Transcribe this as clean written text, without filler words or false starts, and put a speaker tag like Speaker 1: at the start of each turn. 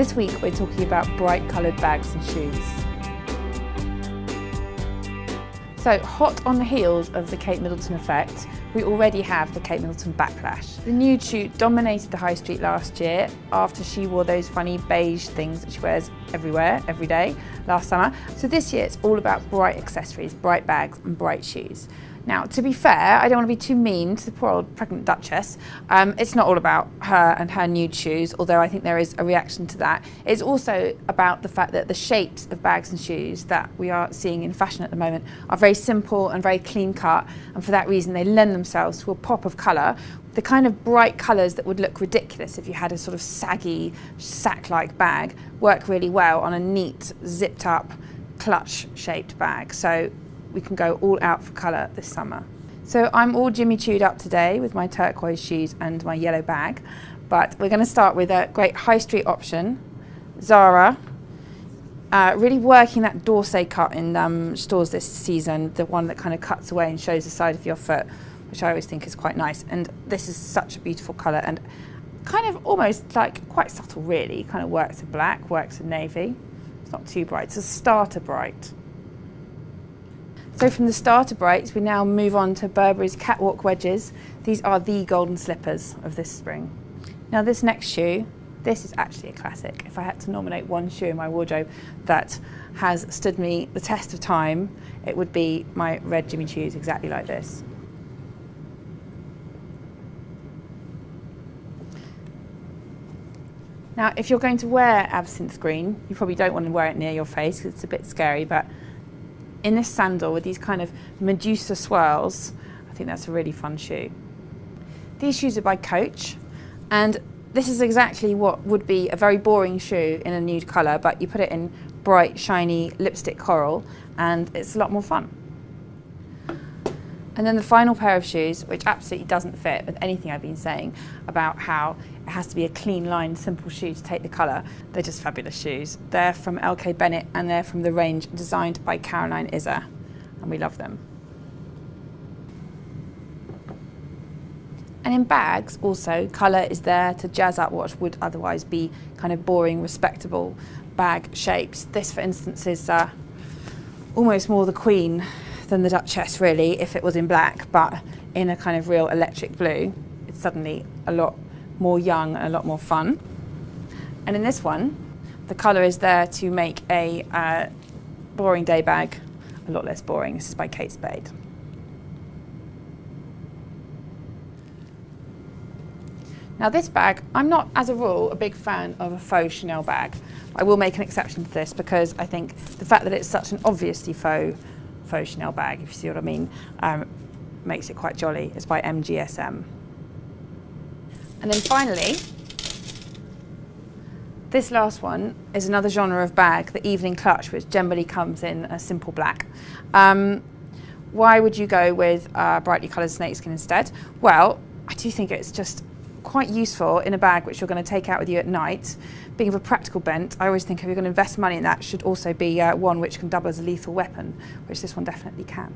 Speaker 1: This week we're talking about bright coloured bags and shoes. So, hot on the heels of the Kate Middleton effect, we already have the Kate Middleton backlash. The nude shoe dominated the high street last year after she wore those funny beige things that she wears everywhere, every day, last summer. So this year it's all about bright accessories, bright bags and bright shoes. Now, to be fair, I don't want to be too mean to the poor old pregnant Duchess. It's not all about her and her nude shoes, although I think there is a reaction to that. It's also about the fact that the shapes of bags and shoes that we are seeing in fashion at the moment are very simple and very clean cut, and for that reason they lend themselves to a pop of colour. The kind of bright colours that would look ridiculous if you had a sort of saggy, sack-like bag work really well on a neat, zipped up, clutch-shaped bag. So we can go all out for colour this summer. So I'm all Jimmy Choo'd up today with my turquoise shoes and my yellow bag, but we're going to start with a great high street option, Zara. Really working that Dorsey cut in stores this season, the one that kind of cuts away and shows the side of your foot, which I always think is quite nice. And this is such a beautiful colour and kind of almost like quite subtle really, kind of works in black, works in navy. It's not too bright, it's a starter bright. So from the starter brights, we now move on to Burberry's Catwalk wedges. These are the golden slippers of this spring. Now this next shoe, this is actually a classic. If I had to nominate one shoe in my wardrobe that has stood me the test of time, it would be my red Jimmy Choo's, exactly like this. Now, if you're going to wear absinthe green, you probably don't want to wear it near your face because it's a bit scary, but in this sandal with these kind of Medusa swirls, I think that's a really fun shoe. These shoes are by Coach, and this is exactly what would be a very boring shoe in a nude colour, but you put it in bright, shiny lipstick coral, and it's a lot more fun. And then the final pair of shoes, which absolutely doesn't fit with anything I've been saying about how it has to be a clean line, simple shoe to take the colour. They're just fabulous shoes. They're from LK Bennett and they're from the range designed by Caroline Izza, and we love them. And in bags also, colour is there to jazz up what would otherwise be kind of boring, respectable bag shapes. This, for instance, is almost more the Queen than the Duchess really, if it was in black, but in a kind of real electric blue. It's suddenly a lot more young and a lot more fun. And in this one, the colour is there to make a boring day bag a lot less boring. This is by Kate Spade. Now this bag, I'm not as a rule a big fan of a faux Chanel bag. I will make an exception to this because I think the fact that it's such an obviously faux Chanel bag, if you see what I mean, makes it quite jolly. It's by MGSM. And then finally, this last one is another genre of bag, the evening clutch, which generally comes in a simple black. Why would you go with brightly coloured snakeskin instead? Well, I do think it's just quite useful in a bag which you're going to take out with you at night. Being of a practical bent, I always think if you're going to invest money in that, should also be one which can double as a lethal weapon, which this one definitely can.